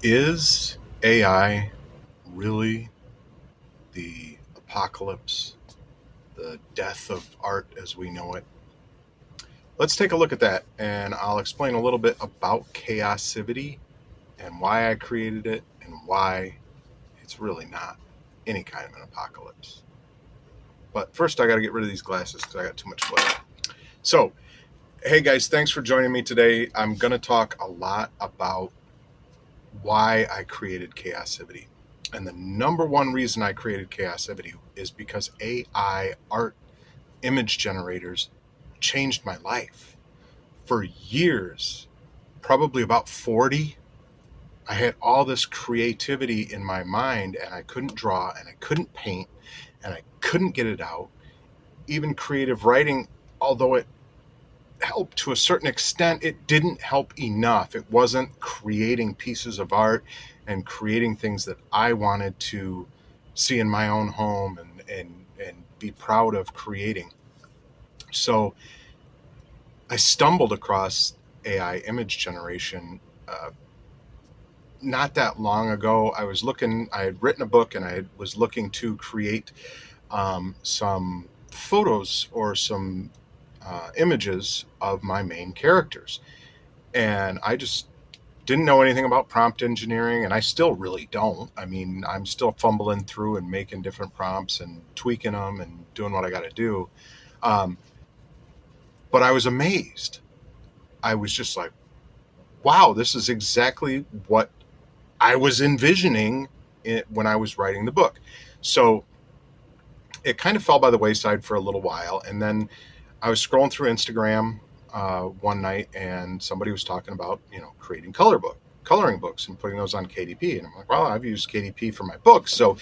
Is AI really the apocalypse, the death of art as we know it? Let's take a look at that, and I'll explain a little bit about Kaosivity and why I created it and why it's really not any kind of an apocalypse. But first, I got to get rid of these glasses because I got too much glare. So, hey guys, thanks for joining me today. I'm going to talk a lot about why I created Kaosivity. And the number one reason I created Kaosivity is because AI art image generators changed my life. For years, probably about 40, I had all this creativity in my mind and I couldn't draw and I couldn't paint and I couldn't get it out. Even creative writing, although it helped to a certain extent, it didn't help enough. It wasn't creating pieces of art and creating things that I wanted to see in my own home and be proud of creating. So I stumbled across AI image generation not that long ago. I had written a book and I was looking to create some photos or some images of my main characters. And I just didn't know anything about prompt engineering, and I still really don't. I mean, I'm still fumbling through and making different prompts and tweaking them and doing what I got to do. Um, but I was amazed. I was just like, wow, this is exactly what I was envisioning when I was writing the book. So it kind of fell by the wayside for a little while. And then I was scrolling through Instagram one night, and somebody was talking about, creating coloring books and putting those on KDP. And I'm like, well, I've used KDP for my books, so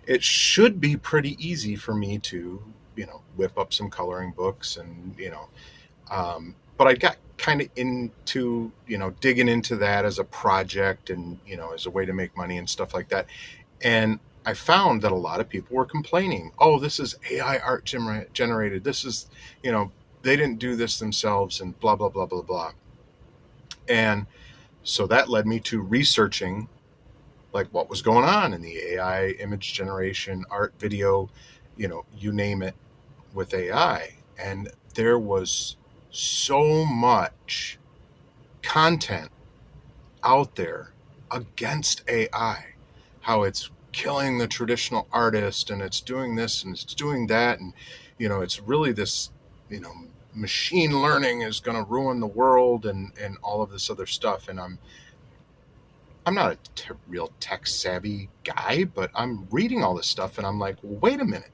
it should be pretty easy for me to, whip up some coloring books and, but I got kind of into, digging into that as a project and, as a way to make money and stuff like that. And I found that a lot of people were complaining, oh, this is AI art generated. This is, they didn't do this themselves and blah, blah, blah, blah, blah. And so that led me to researching like what was going on in the AI image generation, art, video, you name it, with AI. And there was so much content out there against AI, how it's killing the traditional artist and it's doing this and it's doing that. And, it's really this, machine learning is going to ruin the world and all of this other stuff. And I'm not a real tech savvy guy, but I'm reading all this stuff and I'm like, well, wait a minute.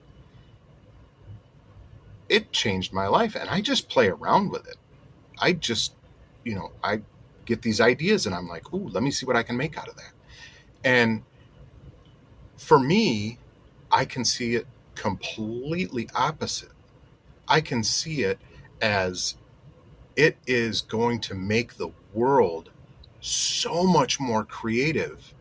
It changed my life and I just play around with it. I just, I get these ideas and I'm like, ooh, let me see what I can make out of that. And for me, I can see it completely opposite. I can see it as it is going to make the world so much more creative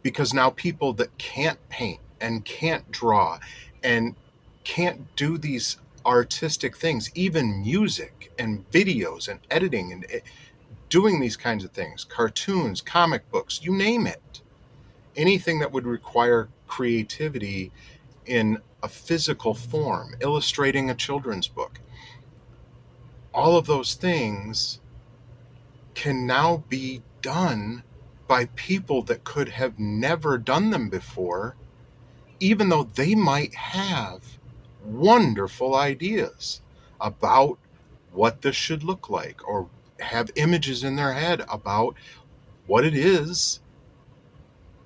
because now people that can't paint and can't draw and can't do these artistic things, even music and videos and editing and doing these kinds of things, cartoons, comic books, you name it, anything that would require creativity in a physical form, illustrating a children's book, all of those things can now be done by people that could have never done them before, even though they might have wonderful ideas about what this should look like or have images in their head about what it is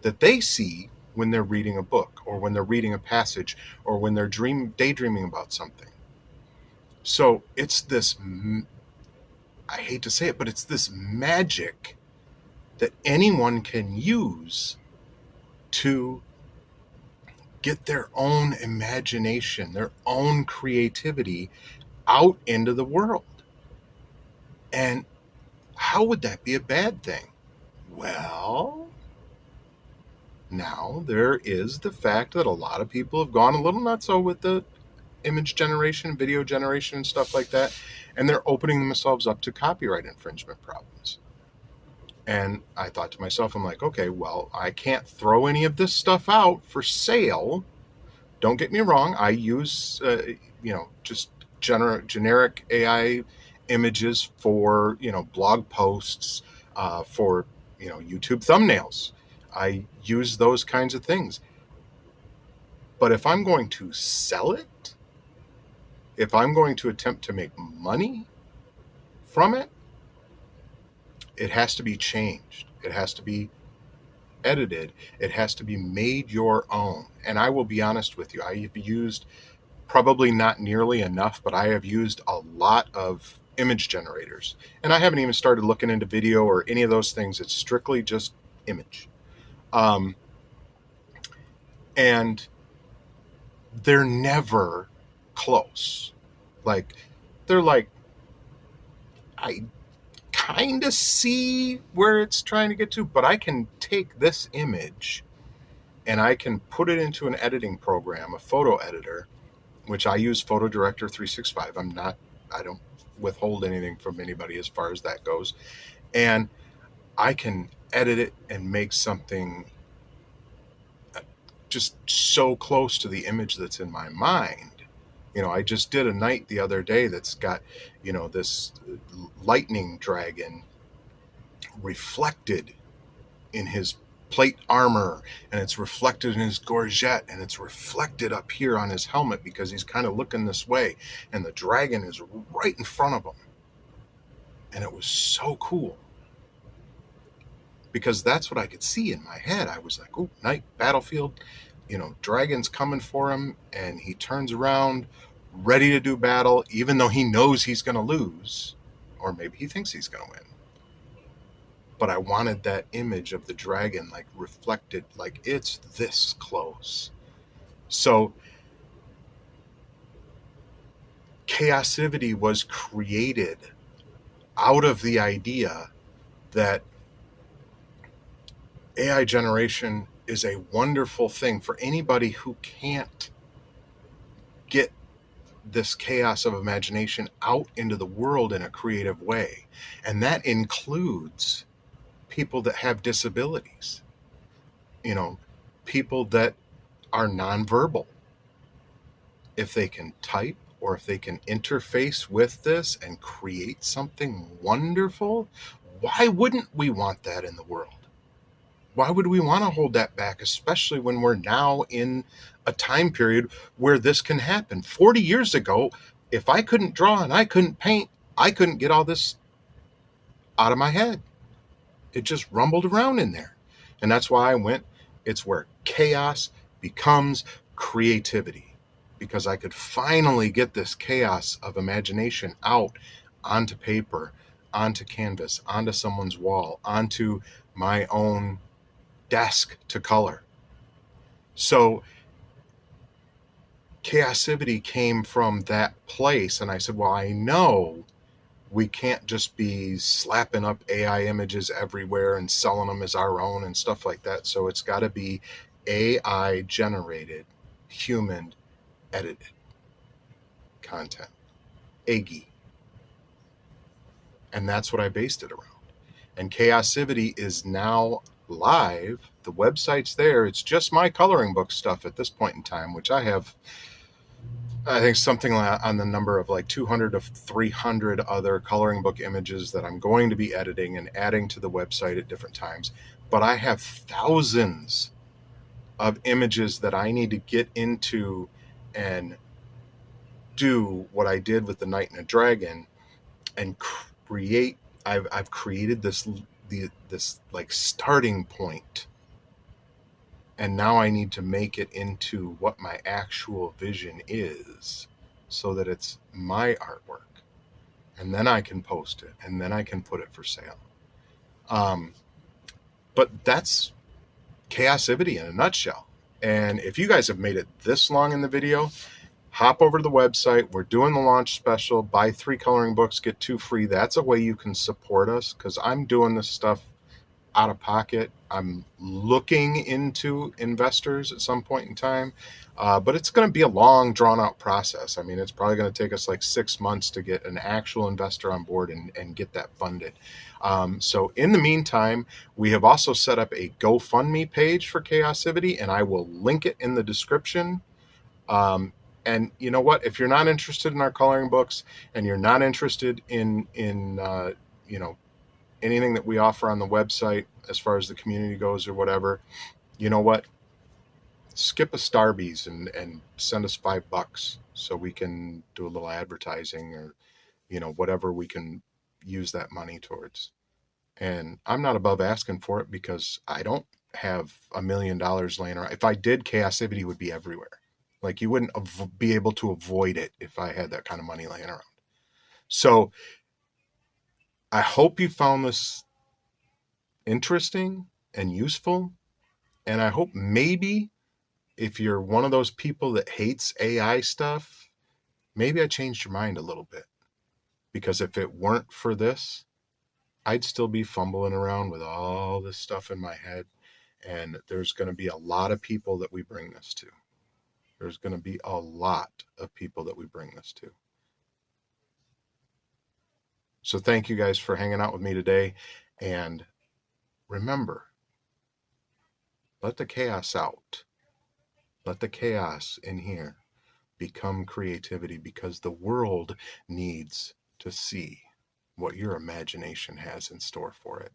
that they see when they're reading a book or when they're reading a passage or when they're daydreaming about something. So it's this, I hate to say it, but it's this magic that anyone can use to get their own imagination, their own creativity out into the world. And how would that be a bad thing? Well, now there is the fact that a lot of people have gone a little nuts with the image generation, video generation, and stuff like that, and they're opening themselves up to copyright infringement problems. And I thought to myself, I'm like, okay, well, I can't throw any of this stuff out for sale. Don't get me wrong. I use, just generic AI images for, blog posts, for, YouTube thumbnails. I use those kinds of things. But if I'm going to sell it, if I'm going to attempt to make money from it, it has to be changed. It has to be edited. It has to be made your own. And I will be honest with you, I have used, probably not nearly enough, but I have used a lot of image generators. And I haven't even started looking into video or any of those things. It's strictly just image. And they're never close. Like, they're like, I kind of see where it's trying to get to, but I can take this image and I can put it into an editing program, a photo editor, which I use Photo Director 365. I don't withhold anything from anybody as far as that goes. And I can edit it and make something just so close to the image that's in my mind. I just did a night the other day that's got, this lightning dragon reflected in his plate armor, and it's reflected in his gorget, and it's reflected up here on his helmet because he's kind of looking this way, and the dragon is right in front of him. And it was so cool because that's what I could see in my head. I was like, oh, night, battlefield, dragon's coming for him, and he turns around ready to do battle, even though he knows he's going to lose, or maybe he thinks he's going to win. But I wanted that image of the dragon like reflected, like it's this close. So Kaosivity was created out of the idea that AI generation is a wonderful thing for anybody who can't get this chaos of imagination out into the world in a creative way. And that includes people that have disabilities, people that are nonverbal. If they can type or if they can interface with this and create something wonderful, why wouldn't we want that in the world? Why would we want to hold that back, especially when we're now in a time period where this can happen? 40 years ago, if I couldn't draw and I couldn't paint, I couldn't get all this out of my head. It just rumbled around in there. And that's why I went, it's where chaos becomes creativity, because I could finally get this chaos of imagination out onto paper, onto canvas, onto someone's wall, onto my own desk to color. So Kaosivity came from that place. And I said, well, I know we can't just be slapping up AI images everywhere and selling them as our own and stuff like that. So it's got to be AI generated, human edited content, AIGHE. And that's what I based it around. And Kaosivity is now live. The website's there. It's just my coloring book stuff at this point in time, which I have, I think, something on the number of like 200 to 300 other coloring book images that I'm going to be editing and adding to the website at different times. But I have thousands of images that I need to get into and do what I did with the Knight and a Dragon and create. I've created this like starting point, and now I need to make it into what my actual vision is, so that it's my artwork, and then I can post it, and then I can put it for sale. But that's Kaosivity in a nutshell. And if you guys have made it this long in the video, hop over to the website. We're doing the launch special. Buy 3 coloring books, get 2 free. That's a way you can support us, because I'm doing this stuff out of pocket. I'm looking into investors at some point in time, but it's going to be a long, drawn out process. I mean, it's probably going to take us like 6 months to get an actual investor on board and get that funded. So, in the meantime, we have also set up a GoFundMe page for Kaosivity, and I will link it in the description. And you know what? If you're not interested in our coloring books and you're not interested in you know anything that we offer on the website as far as the community goes or whatever, you know what? Skip a Starbucks and send us $5 so we can do a little advertising or whatever we can use that money towards. And I'm not above asking for it because I don't have $1 million laying around. If I did, Chaosivity would be everywhere. Like you wouldn't be able to avoid it if I had that kind of money laying around. So I hope you found this interesting and useful. And I hope maybe if you're one of those people that hates AI stuff, maybe I changed your mind a little bit. Because if it weren't for this, I'd still be fumbling around with all this stuff in my head. And there's going to be a lot of people that we bring this to. There's going to be a lot of people that we bring this to. So thank you guys for hanging out with me today. And remember, let the chaos out. Let the chaos in here become creativity because the world needs to see what your imagination has in store for it.